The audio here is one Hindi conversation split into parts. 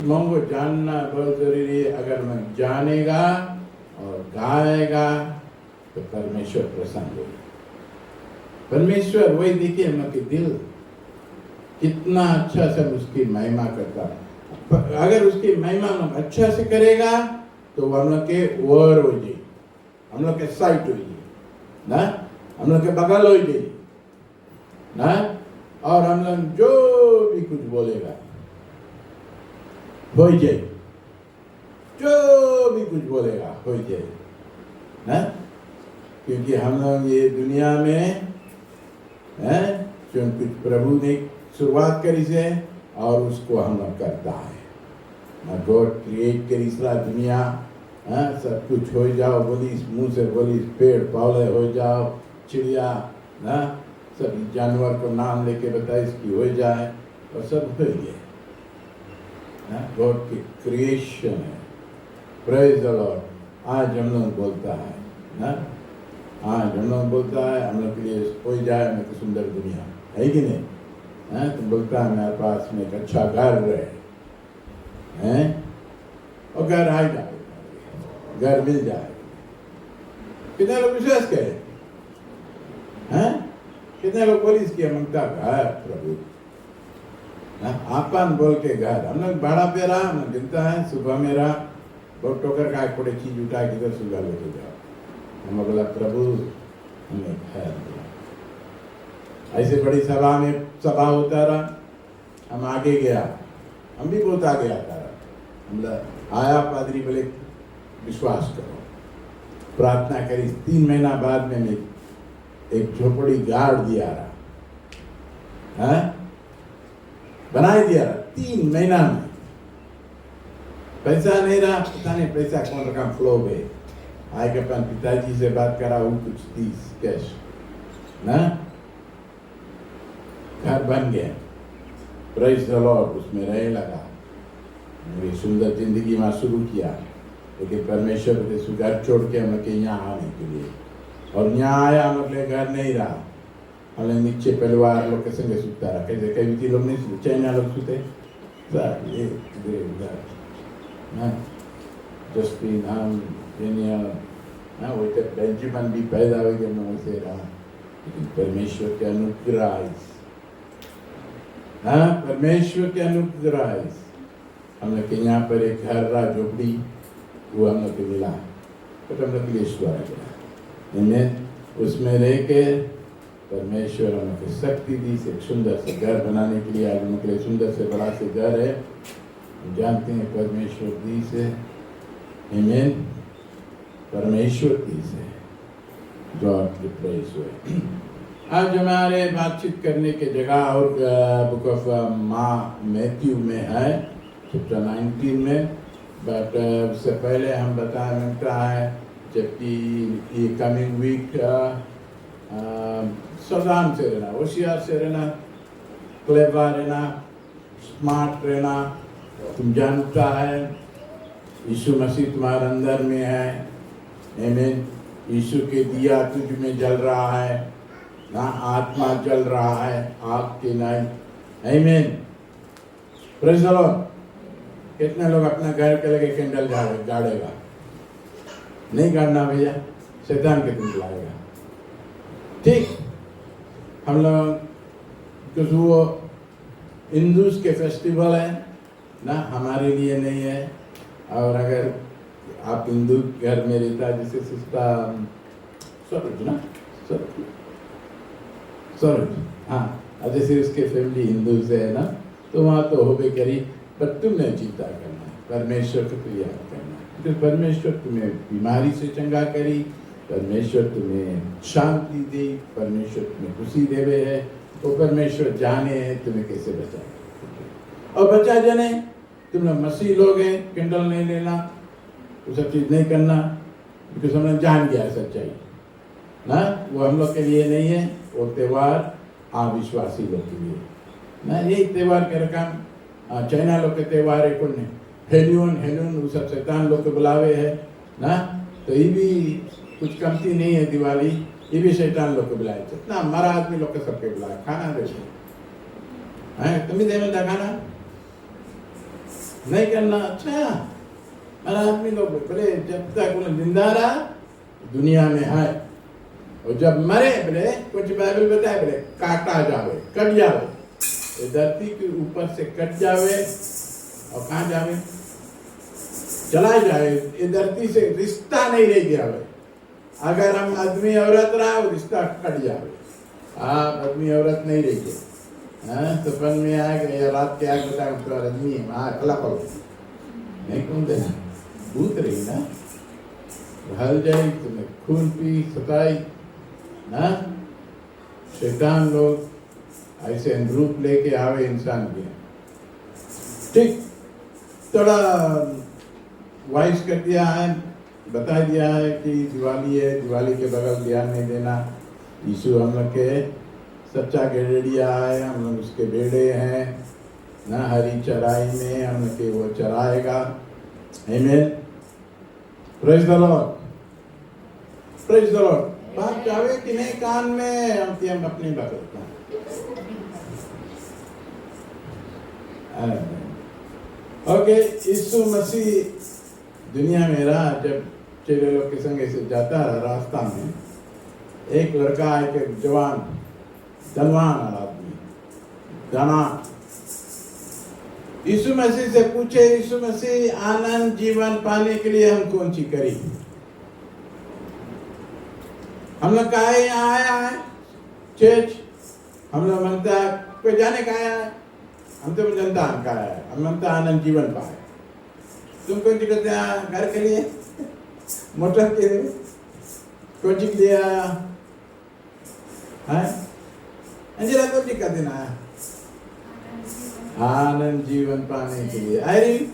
को जानना बहुत जरूरी है। अगर मैं जानेगा और गाएगा तो परमेश्वर प्रसन्न होगा। परमेश्वर वही देखिए हम के दिल कितना अच्छा से उसकी महिमा करता है। अगर उसकी महिमा हम अच्छा से करेगा तो हम लोग के ओर हो जाए, हम लोग के साइड हो जाए ना, हम लोग के बगल हो जाए ना, और हम लोग जो भी कुछ बोलेगा हो जाए, जो भी कुछ बोलेगा हो जाए ना, क्योंकि हम लोग ये दुनिया में हैं जो कुछ प्रभु ने शुरुआत करी से और उसको हम लोग करता है। गॉड क्रिएट करी सारा दुनिया, सब कुछ हो जाओ, बोली मुंह से बोली, पेड़ पौधे हो जाओ, चिड़िया ना, सब जानवर को नाम लेके बताए इसकी हो जाए और सब हो गए। गॉड की क्रिएशन है। Praise the Lord. आज हम लोग बोलता है ना, आज हम लोग बोलता है हम लोग के लिए हो जाए हमें तो सुंदर दुनिया है कि नहीं है, तो बोलता है मेरे पास में एक अच्छा घर रहे हैं और घर आ जाएगा, घर मिल जाएगा। कितने लोग विश्वास करें हैं, कितने लोग बोली इसकी मंगता घर प्रभु आपन बोल के घर। हम लोग भाड़ा पे रहा, हम लोग गिनता है सुबह में रहा, बहुत टोकर का कोई चीज उठा के इधर सुबह लेके जाओ। हम बोला प्रभु हमें घर दिया। ऐसे बड़ी सभा में सभा होता रहा, हम आगे गया, हम भी बहुत आगे आता रहा। हम आया, पादरी बोले विश्वास करो, प्रार्थना करी। 3 महीना बाद में मैं एक झोपड़ी गाड़ दिया रहा है, बना दिया रहा 3 महीना में। पैसा नहीं रहा, पता नहीं पैसा कौन रकम फ्लो में आए के अपन पिताजी से बात करा, वो कुछ 30 कैश ना, घर बन गया। Praise the Lord. उसमें रहे लगा, मेरी सुंदर जिंदगी में शुरू किया। लेकिन परमेश्वर के घर छोड़ के हम लोग यहाँ आने के लिए, और यहाँ आया हम लोग घर नहीं रहा, हम लोग नीचे परिवार लोग के संग सुता रहा। कैसे कई लोग नहीं, चाइना लोग सुते ये जस्टिन हम वो तो बेंजामिन भी पैदा हो गए, मैं वैसे रहा। लेकिन परमेश्वर के अनुग्रह, परमेश्वर के अनुग्रह हम लोग के यहाँ पर एक घर रहा, झोपड़ी, वो हम लोग को मिला, तो हम लोग के लिए ईश्वर गया। उसमें रह के परमेश्वर हम लोग को शक्ति दी से एक सुंदर से घर बनाने के लिए। आज हम लोग के लिए सुंदर से बड़ा से घर है, हम जानते हैं परमेश्वर दी से, आमीन, परमेश्वर दी से। गॉड की प्रेज हुए। आज हमारे बातचीत करने के जगह और बुक ऑफ मैथ्यू में है, चैप्टर 19 में। बट उससे पहले हम बताया मिलता है, जबकि ये कमिंग वीक सावधान से रहना, होशियार से रहना, क्लेवर रहना, स्मार्ट रहना। तुम जानता है यीशु मसीह तुम्हारे अंदर में है, आमीन। यीशु के दिया तुझ में जल रहा है ना, आत्मा जल रहा है, आग के नहीं, आमीन। Praise the Lord. कितने लोग अपना घर के लगे कैंडल गाड़ेगा? नहीं गाड़ना भैया, शैतान के तुम लाएगा। ठीक, हम लोग कुछ वो हिंदूज के फेस्टिवल है ना, हमारे लिए नहीं है। और अगर आप हिंदू घर में रहता, जैसे सिस्टर सरोज ना, सरोज, हाँ, जैसे उसके फैमिली हिंदू से है ना, तो वहाँ तो हो भी करी। पर तुमने चिंता करना है, परमेश्वर को तो याद करना है, क्योंकि परमेश्वर तुम्हें बीमारी से चंगा करी, परमेश्वर तुम्हें शांति दी, परमेश्वर तुम्हें खुशी देवे है। तो परमेश्वर जाने है तुम्हें कैसे बचाए, और बचा जाने तुम लोग मसीह लोग हैं, कैंडल नहीं लेना, वो सब चीज़ नहीं करना, बिकॉज हम लोग जान गया सच्चाई ना, वो हम लोग के लिए नहीं है। वो त्यौहार अविश्वासी लोग के लिए ना, यही त्यौहार के रकम चाइना लोग के त्यौहार है, कौन है हेलून वो सब शैतान लोग के बुलावे है ना, तो ये भी कुछ कमती नहीं है। दिवाली ये भी शैतान लोग को बुलाए, जितना हमारा आदमी लोग के सबके बुलाए, खाना देते हैं, तुम्हें दे मिलता खाना नहीं करना। अच्छा हर आदमी लोग बोले जब तक उन्हें जिंदा रहा दुनिया में है, और जब मरे बोले कुछ बाइबल बताए बोले काटा जावे, कट जावे, ये धरती के ऊपर से कट जावे और कहाँ जावे, चला जाए। ये धरती से रिश्ता नहीं रह गया है। अगर हम आदमी औरत रहा वो रिश्ता कट जावे। आप आदमी औरत नहीं रह गए, सपन में आ गए रात के आग बता तो आदमी अला पड़ो नहीं कौन देना भूत रही ना, हल जाए तुम्हें खून पी सताई ना। शैतान लोग ऐसे रूप लेके आवे इंसान के। ठीक, थोड़ा वॉइस कर दिया है, बता दिया है कि दिवाली है, दिवाली के बगल ध्यान नहीं देना। यीशु हम लोग के सच्चा गडेरिया है, हम लोग उसके बेड़े हैं ना, हरी चराई में हम लोग के वो चराएगा। आमीन, praise the Lord, praise the Lord. बात चाहे कि नहीं कान में हम अपनी बात करते हैं। ओके, यीशु मसीह दुनिया में रहा, जब चेले लोग के संग से जाता रहा रास्ता में, एक लड़का एक जवान धनवान आदमी जाना यीशु मसीह से पूछे, यीशु मसीह आनंद जीवन पाने के लिए हम कौन सी करी? हम लोग कहा यहाँ आया है चर्च, हम लोग मनता कोई जाने का आया है, हम तो जनता का आया है, हम मनता आनंद जीवन पाए। तुम कौन सी करते हैं? घर के लिए, मोटर के लिए, कौन सी के लिए आया है? अंजला कौन सी कर देना है? आनंद जीवन पाने के लिए। अरे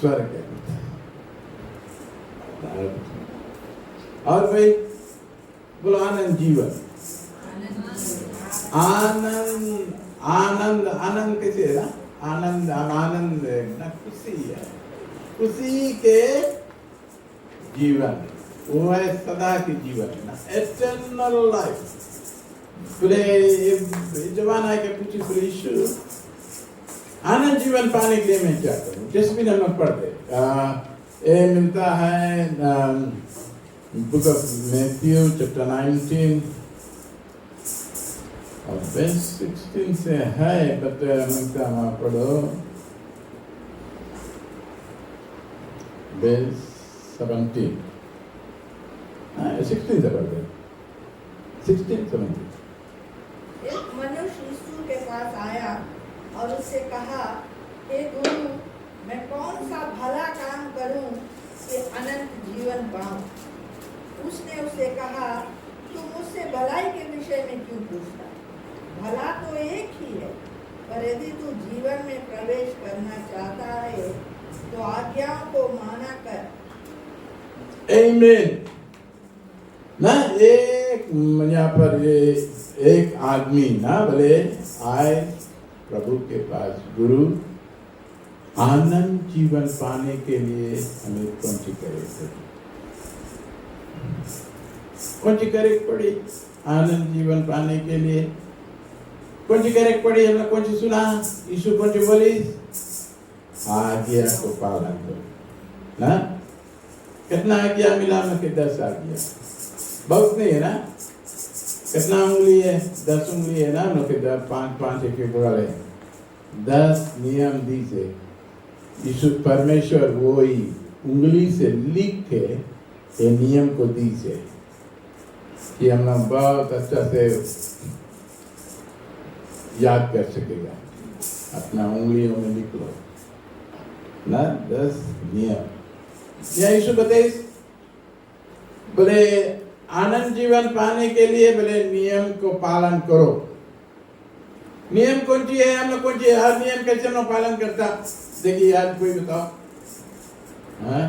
स्वर्ग और भाई बोलो आनंद जीवन। आनंद आनंद आनंद कैसे है ना? आनंद आनंद ना, खुशी है, खुशी के जीवन वो है, सदा की जीवन ना, एटर्नल लाइफ। बोले जवान आके पूछी बोले यीशु आनंद जीवन पाने के लिए मैं क्या करूं? जिस भी हम लोग पढ़ते ये मिलता है बुक ऑफ मैथ्यू चैप्टर 19 और वर्स 16 से है, बट मिलता वहाँ पढ़ो वर्स 17 16 से पढ़ते 16 17। एक मनुष्य यीशु के पास आया और उससे कहा, हे गुरु, मैं कौन सा भला काम करूं कि अनंत जीवन पाऊं? उसने उसे कहा, तू मुझसे भलाई के विषय में क्यों पूछता? भला तो एक ही है, पर यदि तू जीवन में प्रवेश करना चाहता है तो आज्ञाओं को माना कर। आमीन ना। एक यहाँ पर ये एक आदमी ना बोले आए प्रभु के पास, गुरु आनंद जीवन पाने के लिए हमें कौन सी करे, कौन सी करे पड़ी? आनंद जीवन पाने के लिए कौन सी करे पड़ी? हमने कौन सी सुना? यीशु कौन सी बोली? आज्ञा को पालन करो ना। कितना आज्ञा मिला? हमें 10 आज्ञा, बहुत नहीं है ना। कितना उंगली है? 10 उंगली है ना। हम लोग 5 एक एक वाले 10 नियम दी से यीशु परमेश्वर वो ही उंगली से लिख के ये नियम को दी से कि हम लोग बहुत अच्छा से याद कर सकेगा। अपना उंगलियों में लिख लो ना 10 नियम। या यीशु बताइए बोले आनंद जीवन पाने के लिए बोले नियम को पालन करो। नियम कौन सी है? हम लोग कौन सी है? हर नियम कैसे हम पालन करता? देखिए यार कोई बताओ, हाँ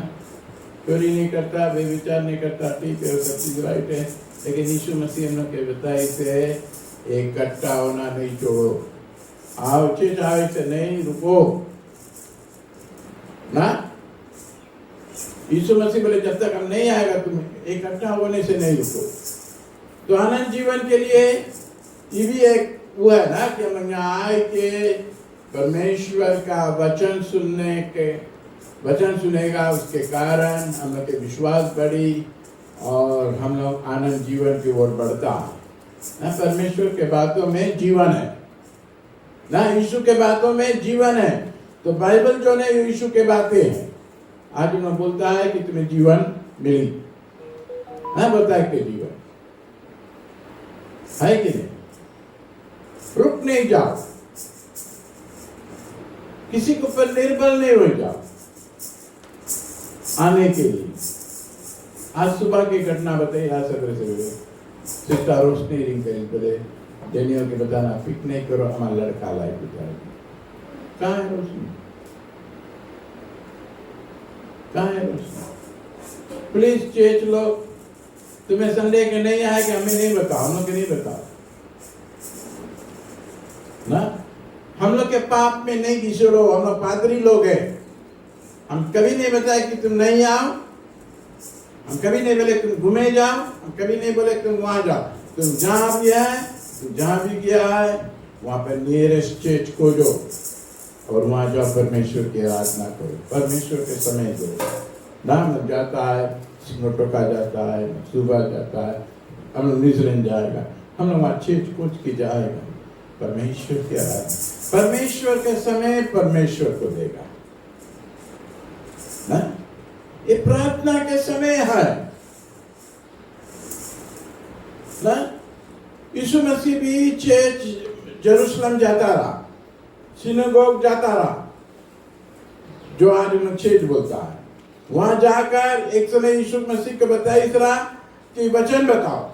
चोरी नहीं करता, बेविचार नहीं करता, ठीक है, वो सब चीज राइट है। लेकिन यीशु मसीह हम लोग के बताए से इकट्ठा होना नहीं छोड़ो, आओ चीज आए से नहीं रुको ना। यीशु मसीह बोले जब तक हम नहीं आएगा तुम्हें इकट्ठा होने से नहीं रुको। तो आनंद जीवन के लिए ये भी एक वो है ना कि हम यहाँ आए के परमेश्वर का वचन सुनेगा, उसके कारण हम लोग के विश्वास बढ़ी और हम लोग आनंद जीवन की ओर बढ़ता है। परमेश्वर के बातों में जीवन है ना, यीशु के बातों में जीवन है। तो बाइबल जो है यीशु के बातें हैं। आज उन्होंने बोलता है कि तुम्हें जीवन मिली, हाँ बोलता है कि जीवन है कि नहीं। रुक नहीं जाओ, किसी के ऊपर निर्बल नहीं हो जाओ आने के लिए। आज सुबह की घटना बताइए। आज सवेरे सिस्टर रोशनी रिंग करी बोले डेनियल के बताना पिक नहीं करो, हमारा लड़का लाए बेचारा। कहाँ है रोशनी, कहाँ है रोशनी? प्लीज चेच लोग, तुम्हें संडे के नहीं आए कि हमें नहीं बताओ, हम लोग के नहीं बताओ ना। हम लोग के पाप में नहीं घिसड़ो, हम लोग पादरी लोग हैं। हम कभी नहीं बताए कि तुम नहीं आओ, हम कभी नहीं बोले तुम घूमे जाओ, हम कभी नहीं बोले तुम वहां जाओ। तुम जहां भी है, तुम जहां भी गया है, वहां पर नियरेस्ट चर्च खोजो और वहां जाओ, परमेश्वर की आराधना करो, परमेश्वर के समय दो। नाम जाता है, सिमटोका जाता है, सुबह जाता है, हम लोग न्यूजीलैंड जाएगा, हम लोग वहां चर्च खोज के जाएगा। परमेश्वर की आराधना, परमेश्वर के समय परमेश्वर को देगा ना। ये प्रार्थना के समय है ना। यीशु मसीह भी चर्च जेरूशलेम जाता रहा, सिनेगोग जाता रहा, जो आज हम चर्च बोलता है। वहां जाकर एक समय यीशु मसीह को बताइए रहा कि वचन बताओ,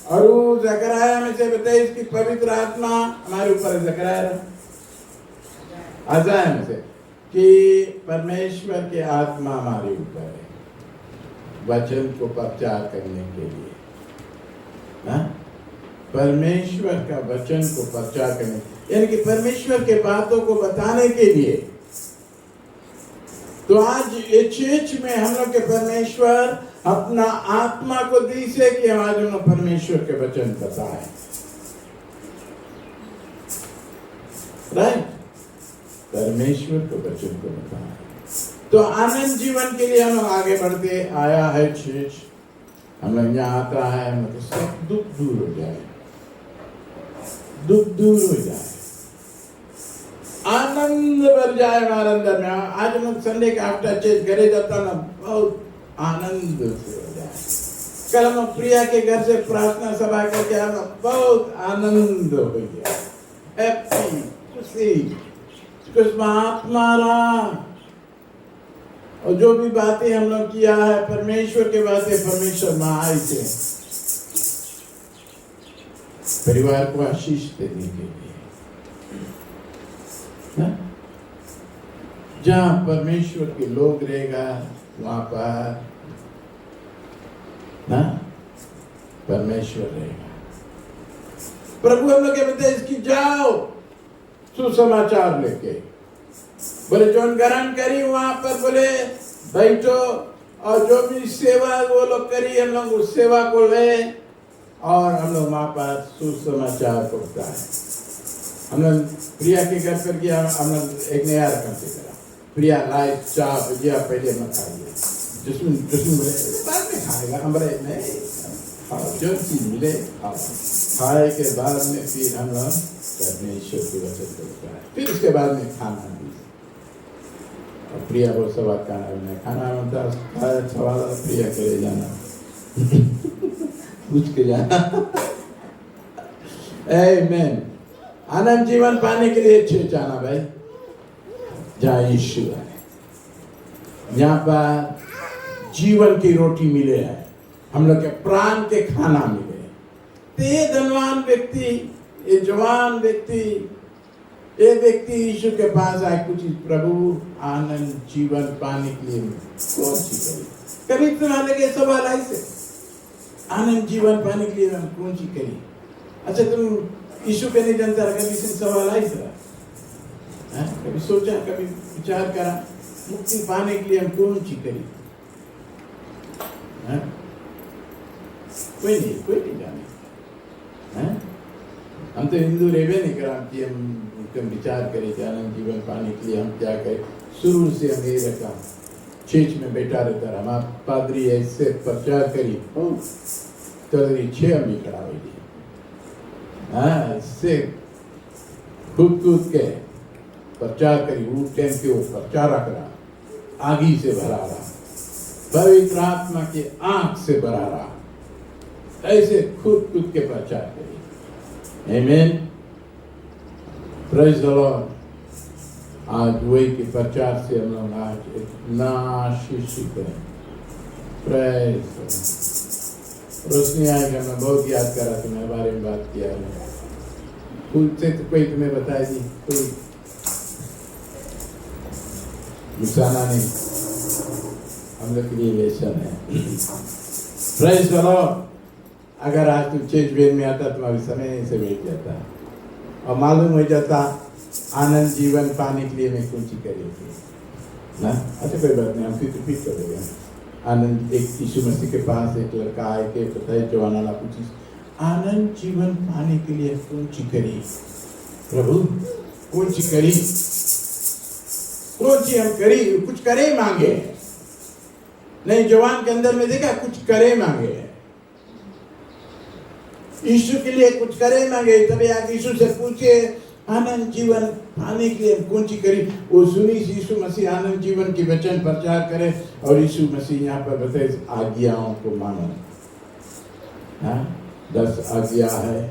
और वो जकरया में से बताइए इसकी पवित्र आत्मा हमारे ऊपर है। जकरया आजाया में से कि परमेश्वर की आत्मा हमारे ऊपर है वचन को प्रचार करने के लिए ना। परमेश्वर का वचन को प्रचार करने, यानी कि परमेश्वर के बातों को बताने के लिए। तो आज ये चर्च में हम लोग के परमेश्वर अपना आत्मा को दी से कि हम आज हम लोग परमेश्वर के वचन बताएं, राइट। परमेश्वर के वचन को बताएं। तो आनंद जीवन के लिए हम लोग आगे बढ़ते आया है चर्च। हम लोग यहाँ आता है, हम लोग सब दुख दूर हो जाए, दुख दूर हो जाए, आनंद भर जाए हमारे अंदर में। आज हम लोग संडे के आफ्टर चर्च घरे जाता ना, बहुत आनंद से हो जाए। कल हम लोग प्रिया के घर से प्रार्थना सभा करके हम बहुत आनंद हो गया, हैप्पी, खुशी, कुछ महात्मा रहा। और जो भी बातें हम लोग किया है परमेश्वर के बातें, परमेश्वर महाई थे परिवार को आशीष देने के लिए। जहां परमेश्वर के लोग रहेगा वहां पर ना परमेश्वर रहेगा। प्रभु हम लोग कहते हैं इसकी जाओ सुसमाचार लेके, बोले जौन ग्रहण करी वहां पर बोले बैठो, और जो भी सेवा वो लोग करी हम लोग उस सेवा को ले, और हम लोग वहां पर सुसमाचार पहुंचता है। हम लोग प्रिया के घर पर गया, हम लोग एक नया रकम से करा, प्रिया लाइट चाय भजिया पहले मत खाइए, जिसमें बोले बाद में खाएगा, हम बोले नहीं खाओ, जो चीज मिले खाओ। खाए के बाद में फिर हम लोग परमेश्वर के वचन करता है, फिर उसके बाद में खाना भी। और प्रिया बहुत सवाल खाना मतलब सवाल प्रिया करे जाना पूछ के जाना। आमीन। आनंद जीवन पाने के लिए अच्छे जाना भाई, जहाँ यीशु है, यहाँ पर जीवन की रोटी मिले है, हम लोग के प्राण के खाना मिले। तो ये धनवान व्यक्ति, ये जवान व्यक्ति, ये व्यक्ति यीशु के पास आए, कुछ प्रभु आनंद जीवन पाने के लिए कौन सी करी? कभी तुम्हारे के सवाल ऐसे आनंद जीवन पाने के लिए हम कौन सी करी? अच्छा तुम यीशु पे नहीं जानता, कभी से सवाल ऐसा कभी सोचा, कभी विचार करा, मुक्ति पाने के लिए हम कौन सी करी? कोई नहीं जाने। हम तो हिंदू रेवे नहीं करा कि हम विचार करें कि आनंद जीवन पाने के लिए हम क्या करें। शुरू से हम ये रखा, चर्च में बैठा रहता रहा, हमारा पादरी ऐसे प्रचार करी तो 6 हम खड़ा हुई थी, हाँ, इससे कूद के प्रचार करी, वो टाइम के वो प्रचार करा, आगी से भरा रहा, पवित्र आत्मा की आंख से भरा रहा, ऐसे कूद के प्रचार करी। आमीन, प्रेज द लॉर्ड। आज वही के प्रचार से हम लोग आज इतना आशीषित है। प्रेज रोशनी आएगा, मैं बहुत याद करा, तुम्हारे बारे में बात किया है, खुद से तो कोई तुम्हें बताया दी, कोई निशाना नहीं, हम लोग के लिए लेसन है। Praise the Lord. अगर आज तुम चेंज वेन में आता तुम्हारे समय से बैठ जाता और मालूम हो जाता आनंद जीवन पाने के लिए मैं कुछ करेगी ना। अच्छा कोई बात नहीं, हम फिर कर देंगे। आनंद, एक यीशु मसीह के पास एक लड़का आए के पता है जवाना ला पूछी, आनंद जीवन पाने के लिए कौन सी करी प्रभु, कौन सी करी, कौन सी हम करी, कुछ करे मांगे नहीं। जवान के अंदर में देखा कुछ करे मांगे, यीशु के लिए कुछ करे मांगे। तभी आगे यीशु से पूछे आनंद जीवन पाने के लिए कौन सी करी। वो सुनी यीशु मसीह आनंद जीवन की वचन प्रचार करे और यीशु मसीह यहाँ पर बताए आज्ञाओं को मानो। हाँ, 10 आज्ञा है,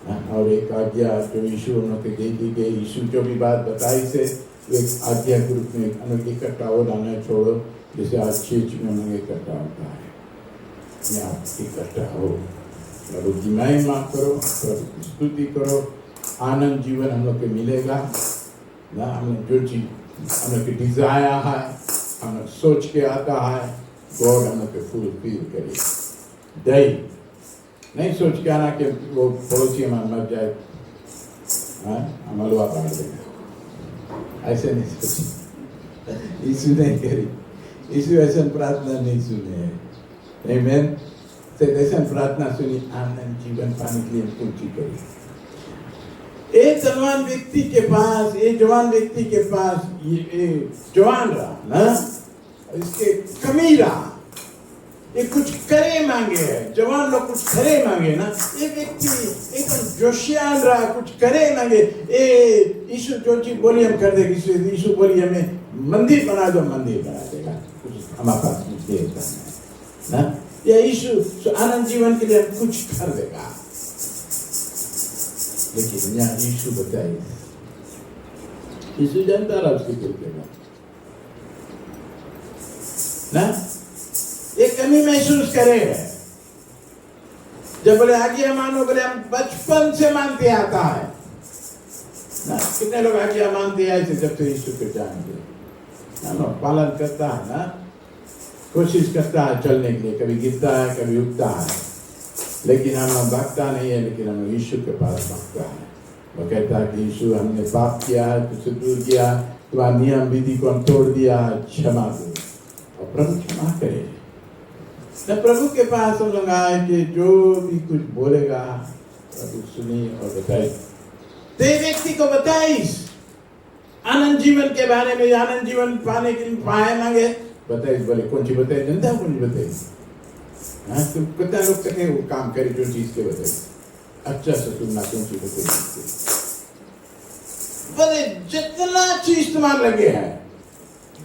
हाँ, और एक आज्ञा जो यीशु उन्होंने दे दी गई। यीशु जो भी बात बताई से एक आज्ञा के रूप में उन्होंने इकट्ठा हो जाना छोड़ो, जैसे आज चर्च में उन्होंने इकट्ठा होता है, यहाँ इकट्ठा हो, प्रभु की महिमा करो, प्रभु की स्तुति करो, आनंद जीवन हम लोग को मिलेगा ना। हम लोग जो चीज हम लोग की डिजायर है, हम लोग सोच के आता है, गॉड हम लोग को फुलफिल करे। दही नहीं सोच के आना कि वो पड़ोसी हमारा मर जाए, हम हलवा बांट देगा, ऐसे नहीं सोची। यीशु नहीं करी, यीशु ऐसा प्रार्थना नहीं सुने है। आमीन। ऐसा प्रार्थना सुनी, आनंद जीवन पाने के लिए कुछ करी। एक जवान व्यक्ति के पास, एक जवान व्यक्ति के पास ये जवान रहा ना, इसके कमी रहा, ये कुछ करे मांगे, जवान लोग कुछ करे मांगे ना। एक व्यक्ति एकदम जोशियान रहा, कुछ करे मांगे, यीशु जो चीज बोली हम कर देंगे, यीशु बोली हमें मंदिर बना दो, मंदिर बना देगा, हमारे पास कुछ ना। या यीशु आनंद जीवन के लिए हम कुछ कर देगा। लेकिन यहाँ यीशु बताइए, यीशु जानता रहा उसकी देगा ना, एक कमी महसूस करे। जब बोले आज्ञा मानो, बोले हम बचपन से मानते आता है ना। कितने लोग आज्ञा मानते आए थे जब से यीशु को जानते ना, पालन करता है ना, कोशिश करता है चलने के लिए, कभी गिरता है कभी उठता है, लेकिन हम भागता नहीं है, लेकिन हम यीशु के पास भागता है। वो कहता है कि यीशु हमने पाप किया है, तुझसे दूर किया, तुम्हारा नियम विधि को हम तोड़ दिया है, क्षमा दो। और प्रभु क्षमा करे। जब प्रभु के पास हम लोग आए कि जो भी कुछ बोलेगा प्रभु सुनी और बताए, तो व्यक्ति को बताइस आनंद जीवन के बारे में, आनंद जीवन पाने के लिए पाए मांगे बताइए। बोले कौन सी बताए, जनता कौन सी बताइए। हाँ, तो कितना लोग कहते वो काम करे जो चीज के बताइए, अच्छा से सुनना, कौन सी बताइए। बोले जितना चीज तुम्हारे लगे है,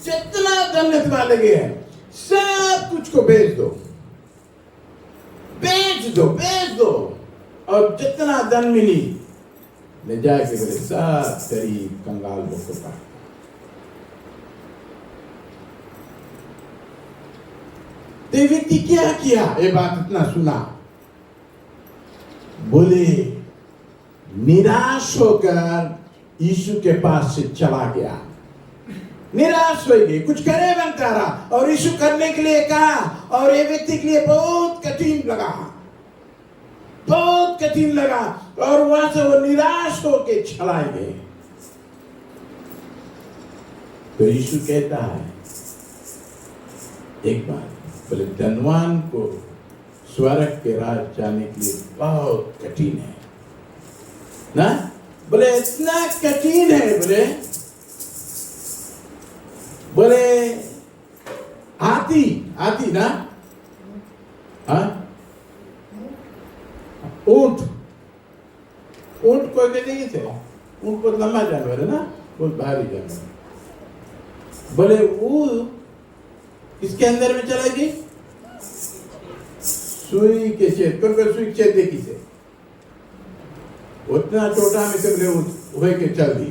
जितना धन तुम्हारे लगे है, सब कुछ को बेच दो, बेच दो, बेच दो, और जितना धन मिली ले जाके बोले सब गरीब कंगाल लोग को बांट। तो व्यक्ति क्या किया, ये बात इतना सुना, बोले निराश होकर यीशु के पास से चला गया। निराश हो गई, कुछ करे बनता रहा, और यीशु करने के लिए कहा, और ये व्यक्ति के लिए बहुत कठिन लगा, बहुत कठिन लगा, और वहां से वो निराश होके चलाए गए। तो यीशु कहता है एक बात, बोले धनवान को स्वर्ग के राज जाने के लिए बहुत कठिन है, ना, बोले इतना कठिन है, बोले हाथी ना, हाँ, ऊंट को देखेंगे थे, ऊंट बहुत लंबा जानवर है ना, बहुत भारी जानवर, बोले वो किसके अंदर में चला गई? सुई के छेद, कोई सुई के छेद देखी से उतना छोटा में से बोले के चल दी।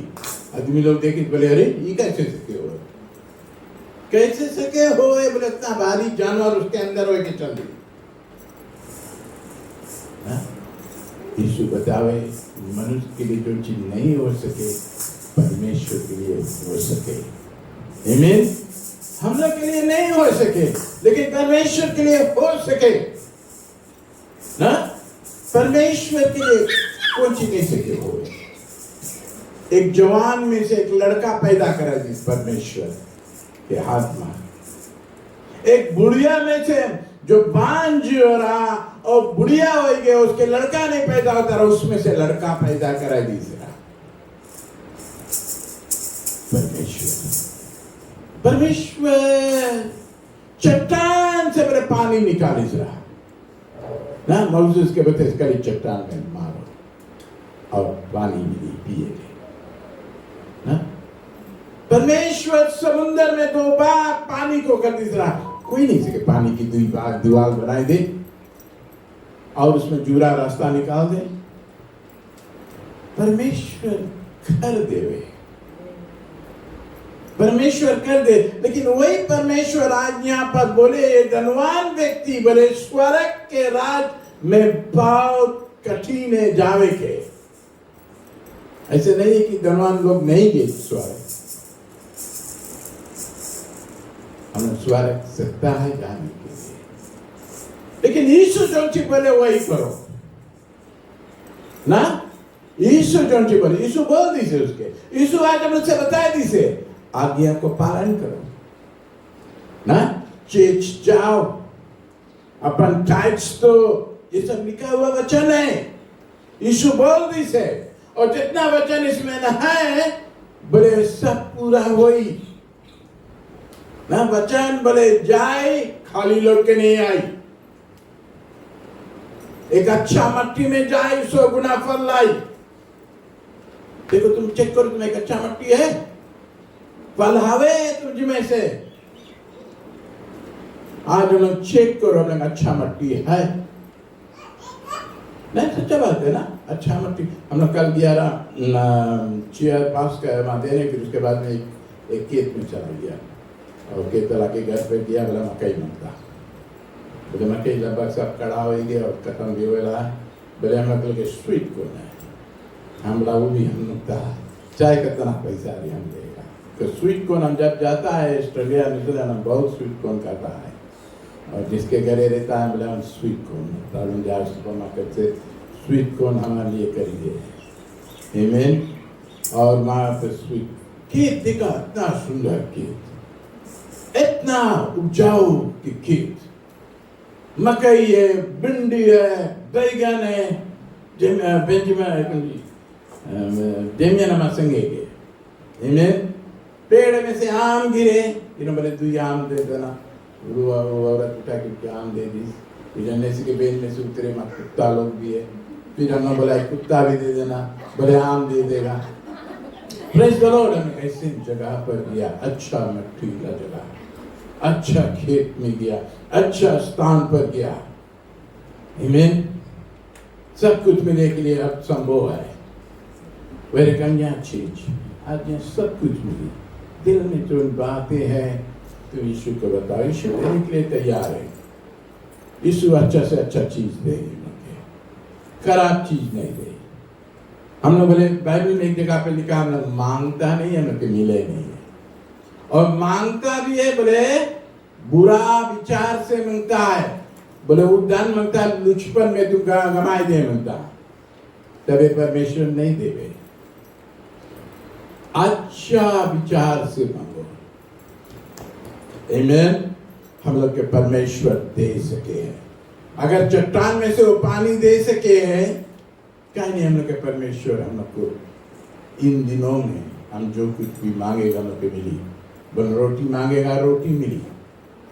आदमी लोग देखे बोले अरे ये कैसे सके हो, कैसे सके हो, बोले इतना भारी जानवर उसके अंदर हो के चल दी। यीशु बतावे मनुष्य के लिए जो चीज नहीं हो सके परमेश्वर के लिए हो सके। आमीन। हम लोग के लिए नहीं हो सके लेकिन परमेश्वर के लिए हो सके ना। परमेश्वर के लिए कोई चीज नहीं सके हो। एक जवान में से एक लड़का पैदा करा जिस परमेश्वर के हाथ में, एक बुढ़िया में से जो बांझ हो रहा और बुढ़िया हो गया उसके लड़का नहीं पैदा होता रहा, उसमें से लड़का पैदा करा दूसरा परमेश्वर चट्टान से मेरे पानी निकाली रहा ना। मौजूद के बते करी चट्टान में मारो और पानी मिली पिए ना। परमेश्वर समुद्र में 2 बार पानी को कर दी रहा, कोई नहीं सके पानी की 2 बार दीवार बनाई दे और उसमें जूरा रास्ता निकाल दे। परमेश्वर कर देवे, परमेश्वर कर दे। लेकिन वही परमेश्वर आज यहाँ पर बोले ये धनवान व्यक्ति बोले स्वर्ग के राज में बहुत कठिन है जावे के। ऐसे नहीं कि धनवान लोग नहीं गए स्वर्ग, हमें स्वर्ग सकता है जाने के लिए, लेकिन यीशु जो चीज बोले वही करो ना। यीशु जो चीज बोले, यीशु बोल दी से उसके, यीशु आज हम से बता दी से आज्ञा को पालन करो ना। चर्च जाओ, अपन टाइट्स तो ये सब लिखा हुआ वचन है, यीशु बोल दी से, और जितना वचन इसमें न है बोले सब पूरा होई ना। वचन बोले जाए खाली लोग के नहीं आई, एक अच्छा मट्टी में जाए 100 गुना फल लाई। देखो तुम चेक करो, तुम एक अच्छा मट्टी है, फल हवे तुझ में से। आज हम लोग चेक करो, हम लोग अच्छा मट्टी है नहीं, सच्चा बात है ना। अच्छा मट्टी हम लोग कल गया चेयर पास का देने, फिर उसके बाद में एक खेत में चला गया और खेत के घर पे गया, बोला मकई मंगता, बोले मकई लगभग सब कड़ा हो गया और खत्म भी हो रहा है। बोले हम लोग के स्वीट कौन है, हम लोग भी हम लोग चाहे कितना पैसा भी हम देगा। तो स्वीट कॉर्न हम जब जाता है ऑस्ट्रेलिया न्यूजीलैंड हम बहुत स्वीट कॉर्न खाता है, और जिसके घरे रहता है बोले हम स्वीट कॉर्न जाओ सुपर मार्केट से स्वीट कॉर्न हमारे लिए करिए। आमीन। और वहाँ पे स्वीट खेत देखा, इतना सुंदर खेत, इतना उपजाऊ की खेत, मकई है, भिंडी है, बैगन है, डेमियन संगे के। आमीन। पेड़ में से आम गिरे, इन्होंने बोले 2 आम दे देना, वो औरत उठा के आम दे दी, फिर जन्नेसी के बेल में से उतरे माँ कुत्ता लोग भी है, फिर हमने बोला कुत्ता भी दे देना, बोले आम दे देगा। Praise the Lord. हमें ऐसी जगह पर गया, अच्छा मट्टीला जगह, अच्छा खेत में गया, अच्छा स्थान पर गया। आमीन। सब कुछ मिलने के लिए अब संभव है। वेरी कन्या चीज आज यहाँ सब कुछ मिली, दिल में जो बातें हैं तो यीशु को बताओ, यीशु देने के लिए तैयार है। यीशु अच्छा से अच्छा चीज दे, खराब चीज नहीं दे। हम लोग बोले बाइबल में एक जगह पे लिखा हम लोग मांगता नहीं, हम लोग मिले नहीं है, और मांगता भी है बोले बुरा विचार से मांगता है, बोले उद्यान मांगता है लुचपन में तुम गमाए दे मांगता, तबे परमेश्वर नहीं देवे। अच्छा विचार से मांगो। आमीन। हम लोग के परमेश्वर दे सके हैं। अगर चट्टान में से वो पानी दे सके हैं क्या नहीं हम लोग के परमेश्वर हम लोग को इन दिनों में हम जो कुछ भी मांगेगा हम लोग को मिली। बोले रोटी मांगेगा रोटी मिली।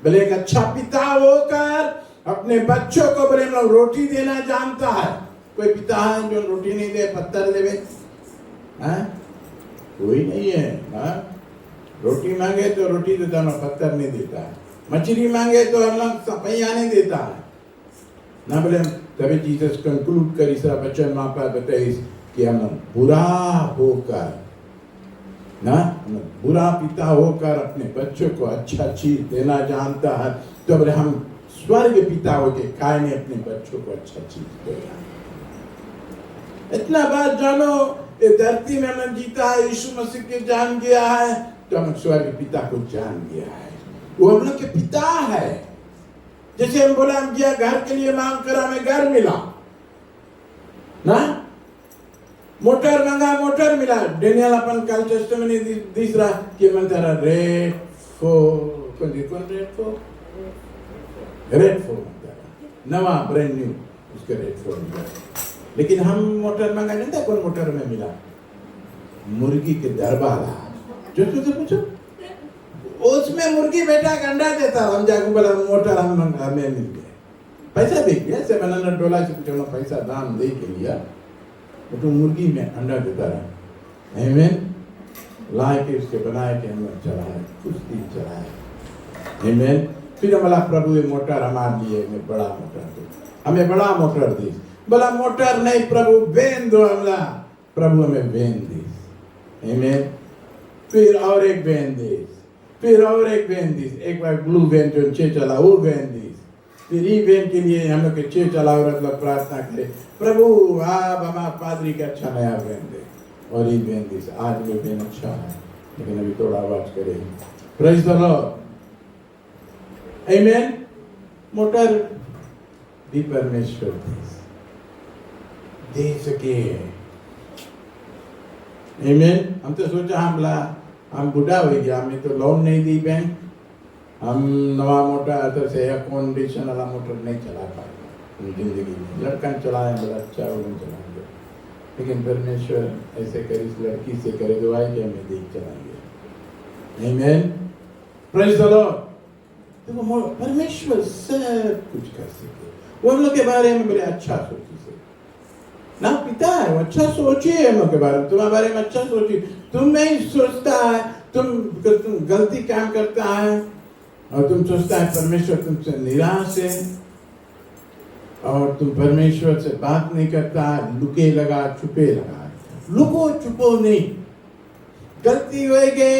बोले एक अच्छा पिता होकर अपने बच्चों को बोले हम लोग रोटी देना जानता है। कोई पिता है जो रोटी नहीं दे, पत्थर देवे? कोई नहीं है। रोटी मांगे तो रोटी देता है, पत्थर नहीं देता है। मछली मांगे तो हम लोग सपैया नहीं देता है ना। बोले तभी जीसस कंक्लूड कर इस वचन वहां पर बताइए कि हम बुरा होकर ना, बुरा पिता होकर अपने बच्चों को अच्छा चीज देना जानता है, तो बोले हम स्वर्ग पिता होके काय ने अपने बच्चों को अच्छा चीज देगा। इतना बात जानो, ये धरती में हमने जीता है, यीशु मसीह के जान गया है, तो हम स्वर्ग पिता को जान गया है। वो हम लोग के पिता है। जैसे हम बोला हम गया घर के लिए मांग कर हमें घर मिला ना, मोटर मांगा मोटर मिला। डेनियल अपन कल टेस्टामेंट में दिस रहा कि मन तेरा रेड फोर नवा ब्रांड न्यू उसके रेड फोर मिला। लेकिन हम मोटर मांगा नहीं था, कौन मोटर में मिला? मुर्गी के दरबारा जो पूछो उसमें मुर्गी बेटा अंडा देता। हम जाके बोला मोटर हमें मिल गया, पैसा दे दिया $700 से कुछ पैसा दाम दे के लिया, तो मुर्गी में अंडा देता रहा। आमीन। ला के उसके बनाए के हम चलाए, कुछ दिन चलाए। आमीन। फिर बोला प्रभु ये मोटर हमारे लिए में बड़ा मोटर दे, हमें बड़ा मोटर दी। बोला मोटर नहीं प्रभु वेन दो हमला, प्रभु हमें वेन दी। आमीन। फिर और एक वेन दी, फिर और एक वेन दी। एक बार ब्लू वेन जो 6 चला वो वेन दी। फिर ई वेन के लिए हम लोग के 6 चला और मतलब प्रार्थना करे प्रभु आप हमारा पादरी का अच्छा नया वेन दे, और ई वेन दी। आज वो वेन अच्छा है लेकिन अभी थोड़ा आवाज करे। Praise the Lord. आमीन। मोटर भी परमेश्वर दे सके। आमीन। हम तो सोचा हम बुढ़ा हो गया, हमें तो लोन नहीं दी बैंक, हम नवा मोटर तो से एयर कंडीशन वाला मोटर नहीं चला पाए जिंदगी में। लड़का चलाए बड़ा अच्छा वो चलाएंगे, लेकिन परमेश्वर ऐसे करे इस लड़की से करे दुआई के हमें देख चलाएंगे। आमीन। Praise the Lord. तो परमेश्वर सब कुछ कर सके। वो हम लोग के बारे में बड़े अच्छा सोची से ना, पिता है वो अच्छा सोचिए हम लोग के बारे में, तुम्हारे बारे में अच्छा सोचिए। तुम नहीं सोचता है, तुम गलती काम करता है और तुम सोचता है परमेश्वर तुमसे निराश है और तुम परमेश्वर से बात नहीं करता है, लुके लगा छुपे लगा। लुको छुपो नहीं, गलती होएगी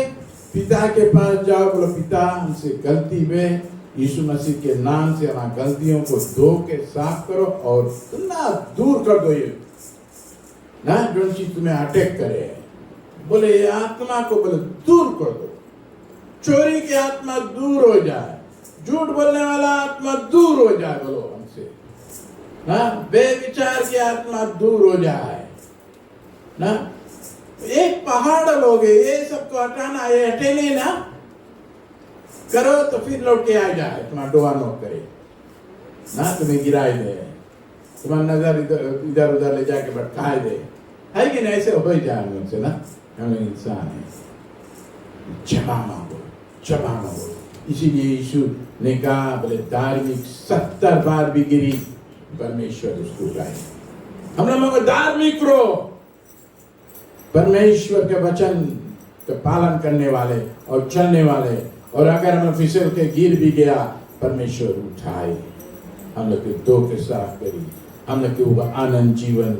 पिता के पास जाओ, बोलो पिता हमसे गलती हुए, यीशु मसीह के नाम से हमारी गलतियों को धो के साफ करो और ना दूर कर दो ये ना जो चीज तुम्हें अटैक करे। बोले ये आत्मा को बोले दूर कर दो, चोरी की आत्मा दूर हो जाए, झूठ बोलने वाला आत्मा दूर हो जाए, बोलो हमसे ना, बेविचार की आत्मा दूर हो जाए ना। एक पहाड़ लोगे ये सबको हटाना, ये हटे नहीं ना, करो तो फिर लौट के आ जाए, तुम्हारा डोआ नोक करे ना, तुम्हें गिराए दे, तुम्हारा नजर इधर उधर ले जाके भटकाए दे, है कि नहीं? ऐसे हो जाए हम लोग से ना, हम लोग इंसान है। क्षमा मांगो, क्षमा मांगो। इसीलिए यीशु ने कहा बोले धार्मिक 70 बार भी गिरी परमेश्वर उसको उठाए। हम लोग मांगो धार्मिक रहो, परमेश्वर के वचन का पालन करने वाले और चलने वाले, और अगर हम फिसल के गिर भी गया परमेश्वर उठाए, हम लोग के दो के साथ करी, हम लोग के ऊपर आनंद जीवन